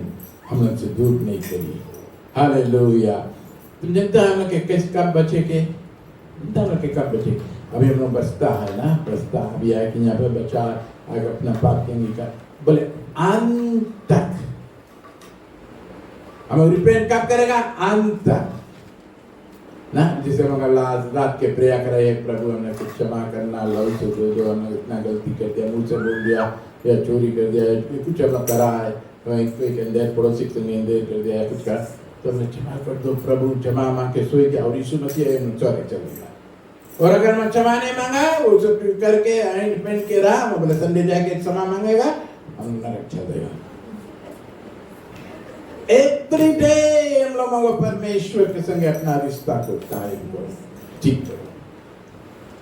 हम लोग से दूर नहीं करी। हालेलुया। तुम जानता है हम लोग के कैसे कब बचे के, हम लोग के कब बचे? अभी हम लोग बचता है ना, बचता अभी आया कि यहाँ पे बचा आगे अपना पाप के निकाल, बोले अंत तक हम रिपेंट कब करेगा? अंत तक ना। जिसे हम रात के प्रेयर करे प्रभु हमने कुछ क्षमा करना, लव से जो हमने इतना गलती कर दिया, मुझसे बोल दिया या चोरी कर दिया, कुछ हमने करा है, कोई के अंदर पड़ोसी के अंदर कर दिया, कुछ करा तो हमने क्षमा कर दो प्रभु, क्षमा मांग के सोए क्या, और यीशु मसीह सॉरी चलेगा। और अगर मैं क्षमा नहीं मांगा वो सब करके एंड पेंट के रहा, मैं बोले संडे जाके क्षमा मांगेगा, हम नरक चल देगा। एवरी डे हम लोगों को परमेश्वर के संग अपना रिश्ता को कायम करो, ठीक करो।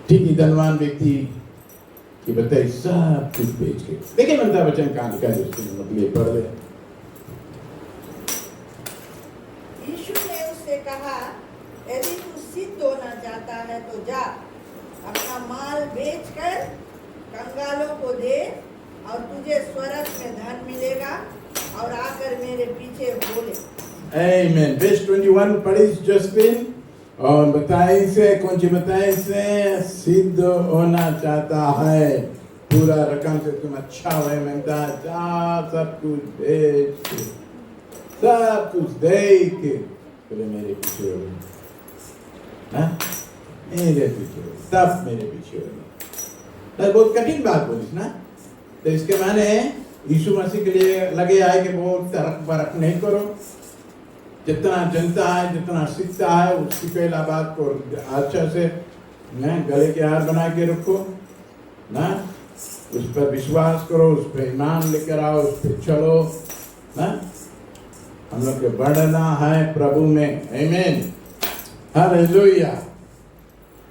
ठीक ही धनवान व्यक्ति की बताई सब कुछ बेच के, देखिए अमिताभ बच्चन कहानी का मतलब पढ़ ले। यीशु ने उससे कहा, यदि तू सिद्ध होना चाहता है तो जा, अपना माल बेचकर कंगालों को दे और तुझे स्वर्ग में धन मिलेगा, और आकर मेरे पीछे बोले। Amen. Verse 21 पढ़ी जस्टिन और बताई से कौन सी बताई से सिद्ध होना चाहता है, पूरा रकम से तुम अच्छा हुए मिलता जा, सब कुछ बेच के, सब कुछ दे के बोले मेरे पीछे हो, हाँ मेरे पीछे हो, सब मेरे पीछे हो। बहुत कठिन बात बोली ना, तो इसके माने यीशु मसीह के लिए लगे आए कि बहुत तरक बरक नहीं करो, जितना जनता है जितना सीखता है उसकी पहला बात को अच्छा से न गले के हार बना के रखो ना, उस पर विश्वास करो, उस पर ईमान लेकर आओ, उस पर चलो ना। हम लोग को बढ़ना है प्रभु में, आमीन, हालेलुया।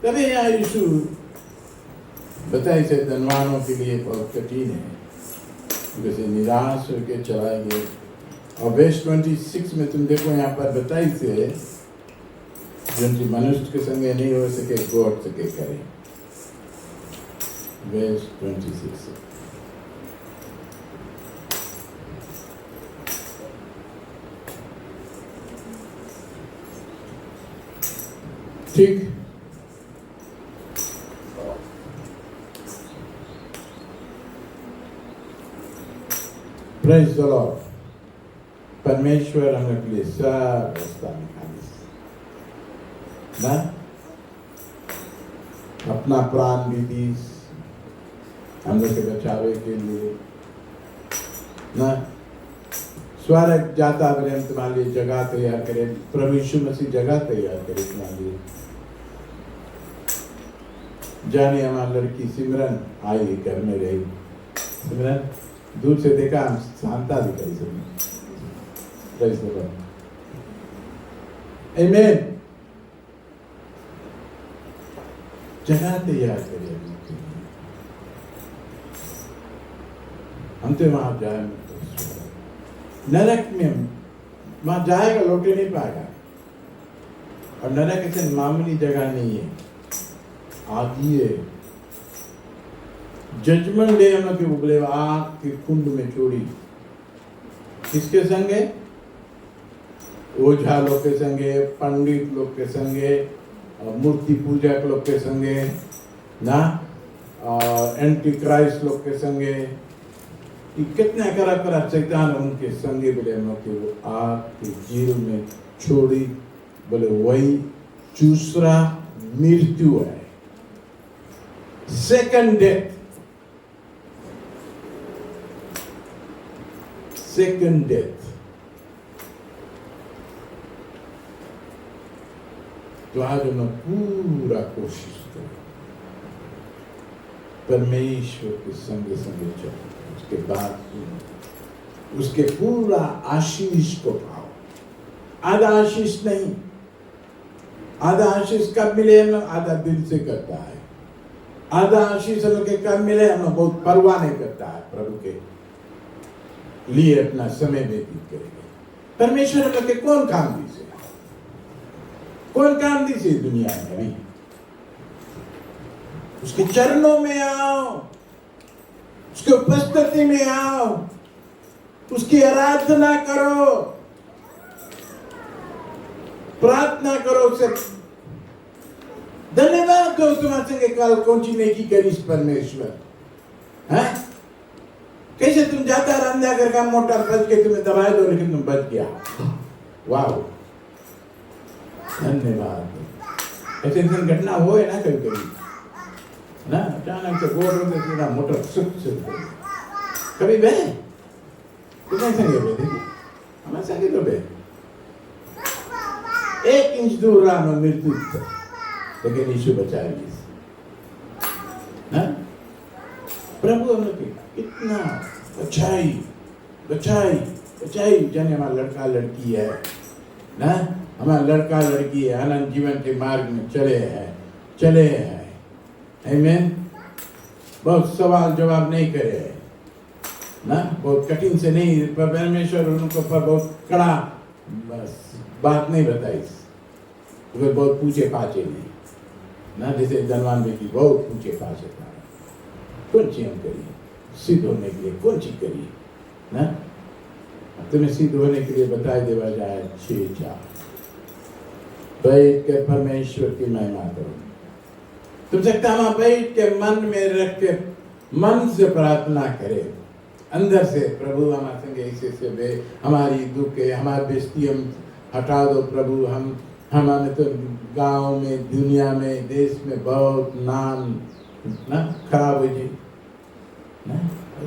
तभी यहाँ यीशु बताए से धनवानों के लिए बहुत कठिन है, जैसे निराश होकर चलाएंगे। और वर्स 26 में तुम देखो यहाँ पर बताई से जो मनुष्य के संगे नहीं हो सके गॉड सके करे। वर्स 26 ठीक। Praise the Lord. परमेश्वर हम लोग के लिए सब रास्ता निकाले ना, अपना प्राण भी दी हम लोग के बचावे के लिए ना। स्वर्ग जाता बने हम तुम्हारे लिए जगह तैयार करें, प्रभु यीशु मसीह जगह तैयार करे तुम्हारे लिए। जाने हमारी लड़की सिमरन आई घर में रही, सिमरन दूर से देखा हम शांता दिखाई सब। Praise the Lord. Amen. जगह तैयार करिए, हम तो वहां जाए नरक में, वहां जाएगा लौटे नहीं पाएगा। और नरक ऐसे मामूली जगह नहीं है, आगी है। जजमेंट डे हम लोग उबले आग के कुंड में छोड़ी, किसके संगे? ओझा लोग के संगे, पंडित लोग के संगे, मूर्ति पूजक लोग के संगे ना, एंटी क्राइस्ट लोग के संगे, कितने करा करा शैतान उनके संगे बोले हम लोग वो आग के जेल में छोड़ी। बोले वही दूसरा मृत्यु है, सेकंड डेथ, सेकंड डेथ। तो आज हम पूरा कोशिश करें परमेश्वर के संगे संगे चलो, उसके बाद उसके पूरा आशीष को पाओ। आधा आशीष नहीं, आधा आशीष कब मिले? हम आधा दिल से करता है। आधा आशीष हम के कब मिले? हम बहुत परवाह नहीं करता है, प्रभु के लिए अपना समय व्यतीत करेंगे। परमेश्वर हम के कौन काम दी से, कौन काम दी से दुनिया में? अभी उसके चरणों में आओ, उसके उपस्थिति में आओ, उसकी आराधना करो, प्रार्थना करो, उसे धन्यवाद दो। तुम्हारे कल कौन सी नेकी करी परमेश्वर है? कैसे तुम जाता रंधा कर का मोटर बच के तुम्हें दबाए दो, लेकिन तुम बच गया, वाह धन्यवाद। ऐसे घटना हो है ना कभी कभी ना, अचानक से बोर्ड में सीधा मोटर सुख से कभी बे कितने संगे बे, देखिए हमारे संगे तो बे 1 इंच दूर रहा मैं मृत्यु से, लेकिन यीशु बचाए ना। प्रभु हमें कितना बचाई बचाई चाहे जाने हमारा लड़का लड़की है ना, हमारा लड़का लड़की है, अनंत जीवन के मार्ग में चले हैं। आमीन। बहुत सवाल जवाब नहीं करे ना, बहुत कठिन से नहीं, पर परमेश्वर उनको पर बहुत कड़ा बात नहीं बताई, तो बहुत पूछे पाछे नहीं ना, जैसे धनवान व्यक्ति बहुत पूछे पाछे था, कौन चीज हम करिए सिद्ध होने के लिए, कौन चीज करिए ना, तुम्हें सिद्ध होने के लिए बताए देवा जाए 6:4 बैठ के परमेश्वर की महिमा करो। तुम सकता वहां बैठ के मन में रख के मन से प्रार्थना करे, अंदर से प्रभु हमारे संगे ऐसे बे हमारी दुख है, हमारी बेइज्जती हम हटा दो प्रभु, हमारे तो गांव में, दुनिया में, देश में बहुत नाम ना खराब हो जाए ना,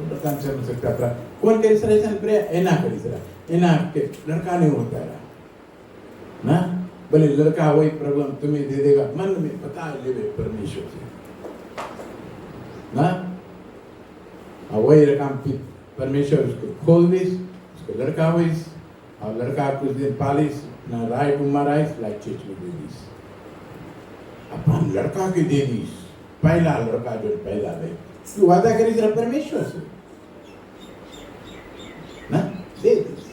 लोकां से हो सकता कौन करी सर ऐसा प्रे एना करी सर एना के लड़का नहीं होता रहा ना, भले लड़का वही प्रभु हम तुम्हें दे देगा, मन में बता ले परमेश्वर से ना, और वही रकम फिर परमेश्वर उसको खोल दिस, उसको लड़का हुईस, और लड़का कुछ दिन पालिस ना, राइट उम्र आइस लाइक चीज में दे दिस, अपन लड़का के दे दिस, पहला लड़का जो पहला दे, तू वादा करी जरा परमेश्वर से ना, दे दिस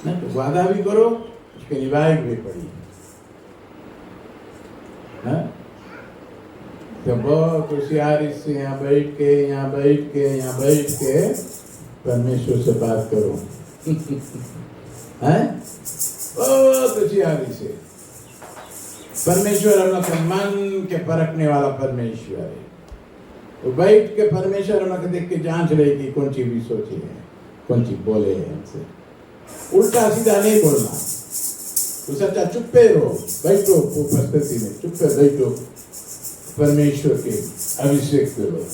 ना, तो वादा भी करो, उसके निभाए भी पड़ी ना, तो बहुत होशियारी से यहाँ बैठ के परमेश्वर से बात करो हैं, बहुत होशियारी से। परमेश्वर हम लोग के मन के परखने वाला परमेश्वर है, तो बैठ के परमेश्वर हम लोग देख के जांच रहे कि कौन चीज भी सोची है, कौन चीज बोले है हमसे, उल्टा सीधा नहीं बोलना, तो सच्चा चुप्पे रहो, बैठो उपस्थिति में चुप्पे बैठो, परमेश्वर के अभिषेक करो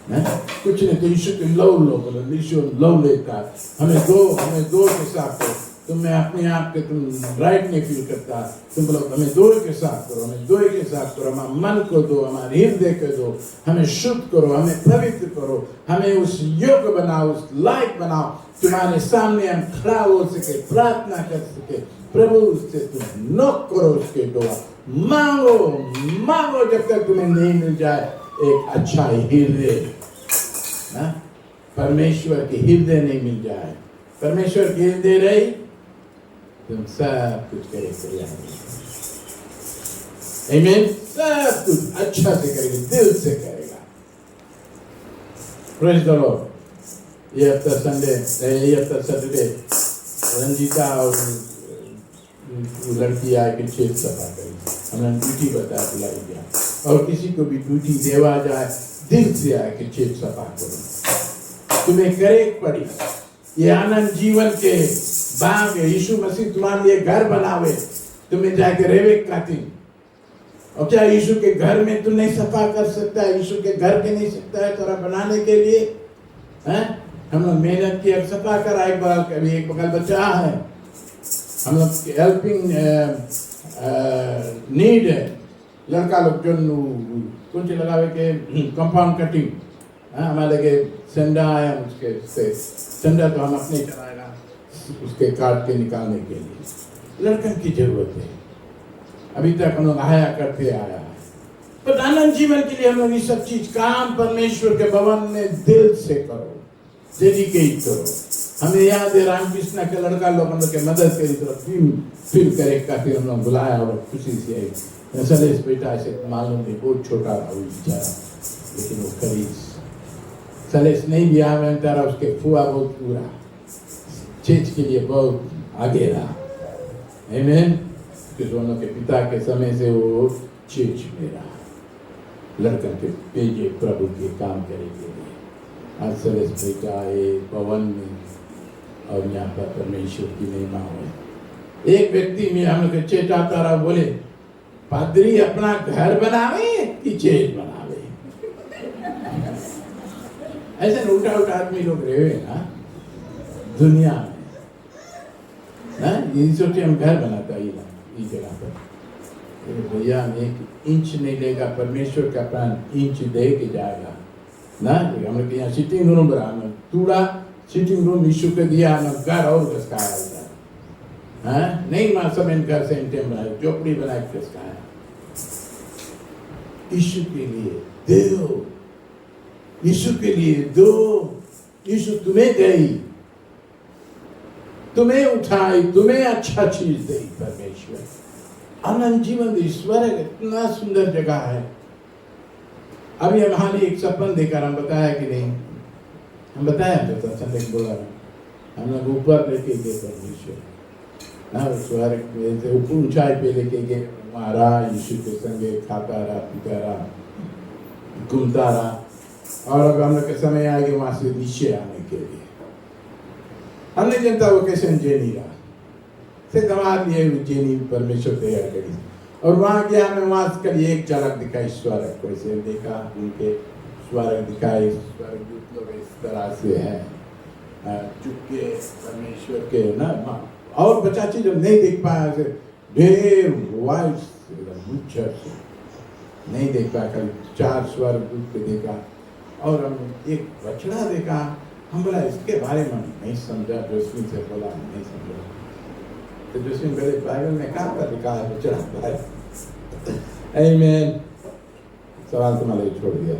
ना, कुछ नहीं तो यीशु के लव लो, बोलो यीशु लव लेता, हमें दो के साथ करो, तुम्हें अपने आप के तुम राइट नहीं फील करता, तुम बोलो हमें दो के साथ करो, हमें दो के साथ करो, हमारे मन को दो, हमारे हृदय को दो, हमें शुद्ध करो, हमें पवित्र करो, हमें उस योग्य बनाओ, उस लायक बनाओ, तुम्हारे सामने हम खड़ा हो सके, प्रार्थना कर सके, प्रभु से तुम नोक करो, उसके दुआ मांगो जब तक तुम्हें नहीं मिल जाए एक अच्छा हृदय ना, परमेश्वर के हृदय नहीं मिल जाए, परमेश्वर के हृदय रही तुम सब कुछ करेंगे, आमीन, सब कुछ अच्छा से करेंगे, दिल से करेगा। Praise the Lord. ये हफ्ता सैटरडे रंजीता और लड़की आके छेद सफा करी, हमने ड्यूटी बता बुलाई गया, और किसी को भी ड्यूटी देवा जाए दिल से आके छेद सफा करो, तुम्हें करे पड़ी, ये आनंद जीवन के बाग है, यीशु मसीह तुम्हारे लिए घर बनावे, तुम्हें जाके रेवे खाती, और क्या यीशु के घर में तू नहीं सफा कर सकता है, यीशु के घर के नहीं सकता है थोड़ा बनाने के लिए हैं, हम लोग मेहनत की, अब सफा करा, एक बगल बचा है, हम लोग हेल्पिंग नीड है, लड़का लोग जो कौन से लगावे के कंपाउंड कटिंग, हमारे के संडा है, उसके संडा तो हम अपने चलाएगा, उसके काट के निकालने के लिए लड़कन की जरूरत है, अभी तक हम लोग आया करते आया है, तो आनंद जीवन के लिए हम लोग ये सब चीज काम परमेश्वर के भवन में दिल से करो, डेडिकेट करो। हमें याद है रामकृष्ण के लड़का लोग हम लोग के मदद करी, तो फील करे काफी हम लोग बुलाया और खुशी से आई, सलेश बेटा ऐसे मालूम नहीं, बहुत छोटा रहा वो बेचारा, लेकिन वो खरीद सलेश नहीं भी आ में तारा, उसके फुआ बहुत पूरा चीज के लिए बहुत आगे रहा, आमीन, कि दोनों के पिता के समय से वो चीज में रहा, लड़कन के भेजे प्रभु के काम करे के लिए, आज सलेश बेटा भवन में और यहाँ पर परमेश्वर की महिमा हो। एक व्यक्ति में हम लोग चेताता रहा, बोले पादरी अपना घर बनावे कि चेज बनावे, ऐसे उल्टा आदमी लोग रहे ना दुनिया में ना, ये सोचे हम घर बनाता ही ना इस जगह पर, भैया एक इंच नहीं लेगा, परमेश्वर का प्राण इंच दे के जाएगा, ना हमने कि यहाँ सिटिंग रूम बना ना तूड़ा सिटिंग रूम यीशु के दिया ना घर और कसका है हाँ नहीं माँ सब इन घर से इंटेम बनाए चौपड़ी बनाए कसका है यीशु के लिए दो यीशु के लिए दो यीशु तुम्हें गई तुम्हें उठाई तुम्हें अच्छा चीज दी परमेश्वर अनंत जीवन ईश्वर इतना सुंदर जगह है। अभी हमारे एक सपन देकर हम बताया कि नहीं हम बताया तो संडे बोला हम लोग ऊपर लेके गए परमेश्वर ना स्वर्ग में से ऊपर ऊंचाई पे लेके गए वहाँ रहा यीशु के संगे खाता रहा पीता रहा घूमता रहा और अब हम लोग के समय आ गए वहाँ से नीचे आने के लिए हमने जनता वो कैसे जेनी रहा से दमाद लिए जेनी परमेश्वर तैयार करी और वहाँ गया हमें वहाँ कर एक झलक दिखाई स्वर्ग को इसे देखा उनके स्वर्ग दिखाई स्वर्ग लोग इस तरह से है चुपके परमेश्वर के ना और बचा चीज नहीं देख पाया से ढेर वाइस मुच्छर से नहीं देख पाया कल 4 स्वर्ग को देखा और हम एक बछड़ा देखा हम बोला इसके बारे में नहीं समझा जोस्मिन से बोला नहीं समझा तो जोस्मिन मेरे बाइबल में कहाँ पर लिखा है बछड़ा है आमीन सवाल तुम्हारे छोड़ दिया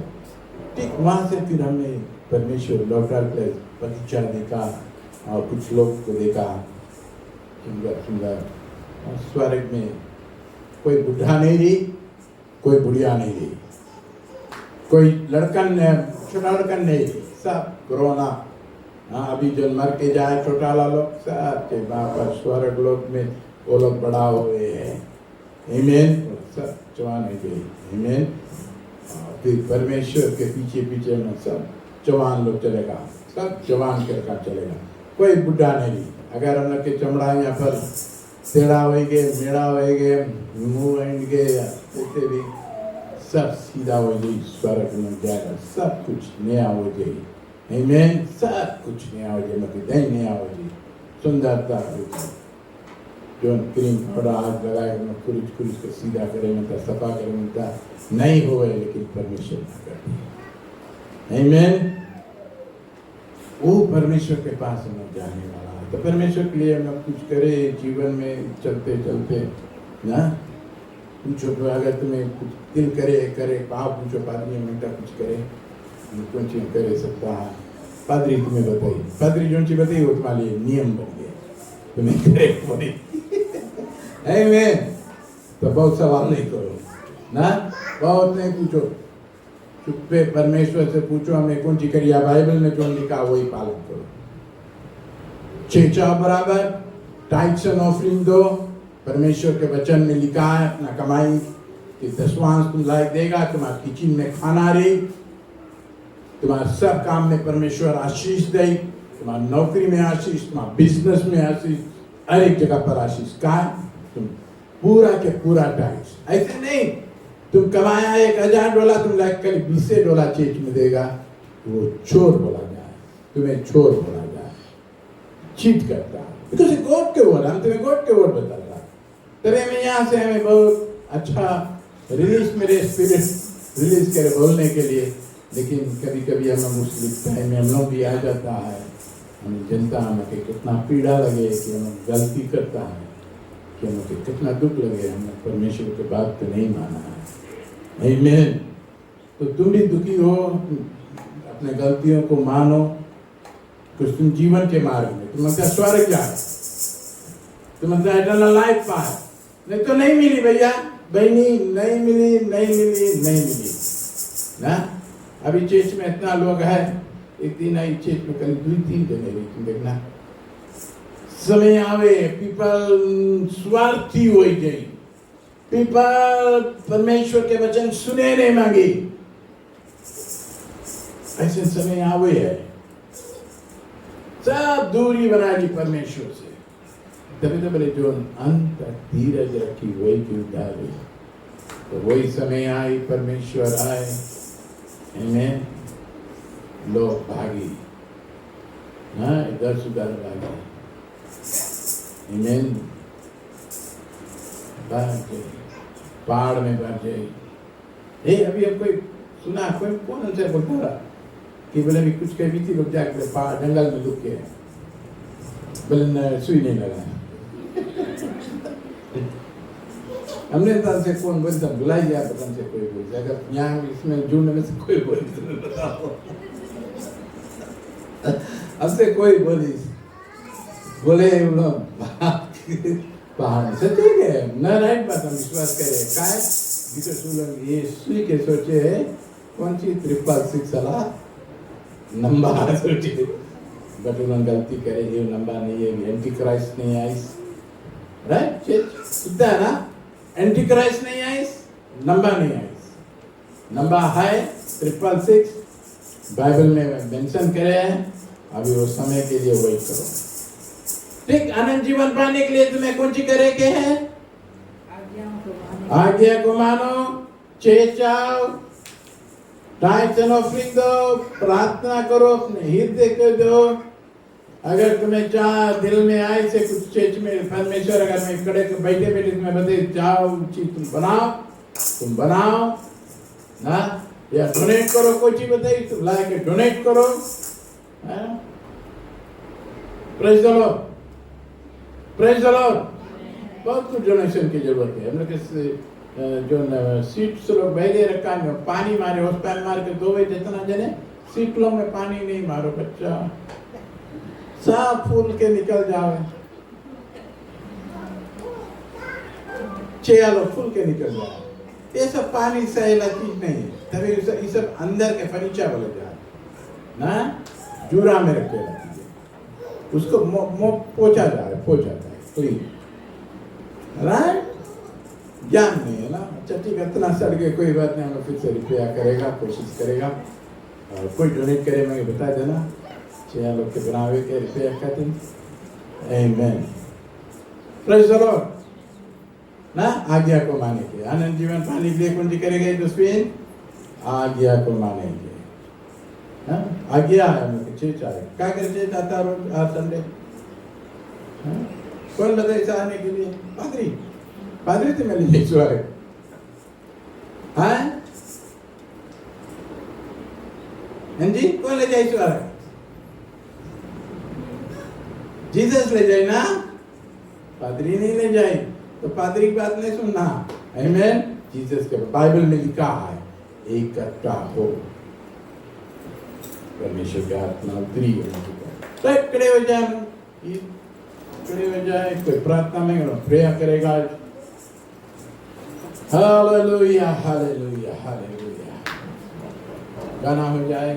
ठीक वहाँ से फिर हमने परमेश्वर लौटर के बगीचा देखा और कुछ लोग को देखा सुंदर सुंदर स्वर्ग में कोई बुढ़ा नहीं रही कोई बुढ़िया नहीं रही कोई लड़कन छोटा लड़कन नहीं रही सब कोरोना हाँ अभी जो मर के जाए छोटा लोग सब के वहाँ पर स्वर्ग लोक में वो लोग बड़ा हुए हैं आमीन सब जवान है गई आमीन फिर परमेश्वर के पीछे पीछे में सब जवान लोग चलेगा सब जवान करके चलेगा कोई बुढ़ा नहीं अगर हम लोग के चमड़ा यहाँ पर टेढ़ा होएंगे मेढ़ा होएंगे मुँह होएंगे जैसे भी सब सीधा हो जाए स्वर्ग में जाएगा सब कुछ नया हो जाए आमीन सब कुछ नया हो जाए मतलब नहीं नया हो जाए सुंदरता हो जाए जो क्रीम पाउडर हाथ लगाए खुरिच खुरिच के सीधा करे मतलब सफा करे मतलब नहीं हो गए लेकिन परमेश्वर ना कर आमीन वो परमेश्वर के पास हम जाने वाला है तो परमेश्वर के लिए हम कुछ करे जीवन में चलते चलते ना पूछो अगर तुम्हें कुछ दिल करे पाप पूछो पादरी मिनटा कुछ करे कौन चीज करे सकता है पादरी तुम्हें बताई पादरी जो चीज बताई वो तुम्हारे लिए नियम बन गया तुम्हें करे बोली आमीन तो बहुत सवाल नहीं करो ना बहुत नहीं पूछो चुप्पे परमेश्वर से पूछो हमें कौन सी करिया बाइबल में जो लिखा वही पालन करो चेचा बराबर टाइट्स एंड ऑफरिंग दो परमेश्वर के वचन में लिखा है अपना कमाई कि 10वां तुम लायक देगा तुम्हारे किचन में खाना रही तुम्हारे सब काम में परमेश्वर आशीष दे तुम्हारी नौकरी में आशीष तुम्हारे बिजनेस में आशीष हर एक जगह पर आशीष का तुम पूरा के पूरा टाइट्स ऐसे नहीं तुम कमाया $1000 तुम लायक कर $20 चेक में देगा वो चोर बोला जाए तुम्हें चोर बोला जाए चीट करता है बिकॉज गॉड के वर्ड हम तुम्हें गॉड के वर्ड बता रहा तभी मैं यहाँ से हमें बहुत अच्छा रिलीज मेरे स्पिरिट रिलीज करे बोलने के लिए लेकिन कभी कभी हमें मुश्किल टाइम में हम लोग भी आ जाता है हमें जनता हमें कितना पीड़ा लगे कि हम गलती करता है कि हमें कितना दुख लगे हमने परमेश्वर के बात को नहीं माना है आमीन तो तुम भी दुखी हो अपने गलतियों को मानो कुछ तुम जीवन के मार्ग में तुम क्या स्वर्ग जाए तुम इटर्नल लाइफ पाए नहीं तो नहीं मिली भैया बहनी नहीं मिली ना अभी चर्च में इतना लोग है एक दिन आई चर्च में करीब 2-3 जने तुम देखना समय आवे पीपल स्वार्थी हो गई पीपल परमेश्वर के वचन सुने नहीं मांगी ऐसे समय आवे है सब दूरी बना ली परमेश्वर से तभी तो बोले जो अंत तक धीरज रखी वही की उद्धार हुई तो वही समय आई परमेश्वर आए इन्हें लोग भागी हाँ इधर सुधर भागी इन्हें पहाड़ में बैठे अभी अब कोई सुना कोई कौन से बोलता रहा कि बोले भी कुछ कभी थी लोग जाकर पहाड़ जंगल में लुक के बोले सुई नहीं लगाया। हमने तो से कौन बोल सब बुलाई गया पता से कोई बोल अगर यहाँ इसमें झुंड में से कोई बोली तो बताओ। अब से कोई बोली बोले पहाड़ से ठीक है न राइट बात हम विश्वास करें काय बिकॉज ये सुई के सोचे कौन सी 666 साला नंबर सोचे बट उन्होंने गलती करे ये नंबर नहीं है एंटी क्राइस्ट नहीं आई राइट सीधा है ना एंटी क्राइस्ट नहीं आई नंबर नहीं आई नंबर है 666 बाइबल में मेंशन करे हैं अभी वो समय के लिए वेट करो ठीक अनंत जीवन पाने के लिए तुम्हें कौन सी करे के है आज्ञा को मानो चेचाओ टाइटन ऑफरिंग दो प्रार्थना करो अपने हृदय को दो अगर तुम्हें चाह दिल में आए से कुछ चीज में परमेश्वर अगर मैं खड़े बैठे बैठे तुम्हें बता चाहो चीज तुम बनाओ ना या डोनेट करो कोई चीज बताई तुम ला के डोनेट करो प्रेज द लॉर्ड बहुत कुछ डोनेशन की जरूरत है हम लोग जो सीट से लोग बैठे रखा है पानी मारे उस पैर मार के 2 बजे जितना जने सीट लोग में पानी नहीं मारो बच्चा साफ फूल के निकल जाओ चेलो फूल के निकल जाओ ये सब पानी सहेला चीज नहीं है तभी ये सब अंदर के फर्नीचर वाले जाए ना जूरा में रखे रहती है उसको पोछा जाए क्लीन राइट ज्ञान नहीं है ना अच्छा ठीक है इतना सड़ गए कोई बात नहीं हम लोग फिर से रिपेयर करेगा कोशिश करेगा और कोई डोनेट करे मैं बता देना चाहिए लोग के बनावे के रिपेयर करते हैं आमेन प्रेज द लॉर्ड ना आज्ञा को माने के आनंद जीवन पाने के लिए कौन सी करेंगे दुश्मन आज्ञा को मानेंगे हाँ आज्ञा है मतलब चीज आए क्या करते जाता रोज संडे कौन बताए ऐसा आने के लिए पादरी तो मेरे लिए है हाँ जी कौन ले जाए ईश्वर जीसस ले जाए ना पादरी नहीं ले जाए तो पादरी की बात नहीं सुनना आमेन जीसस के बाइबल में लिखा है इकट्ठा हो परमेश्वर के आत्मा उतरी तो खड़े हो जाए कोई प्रार्थना में प्रेयर करेगा हालेलुया हालेलुया हालेलुया गाना हो जाए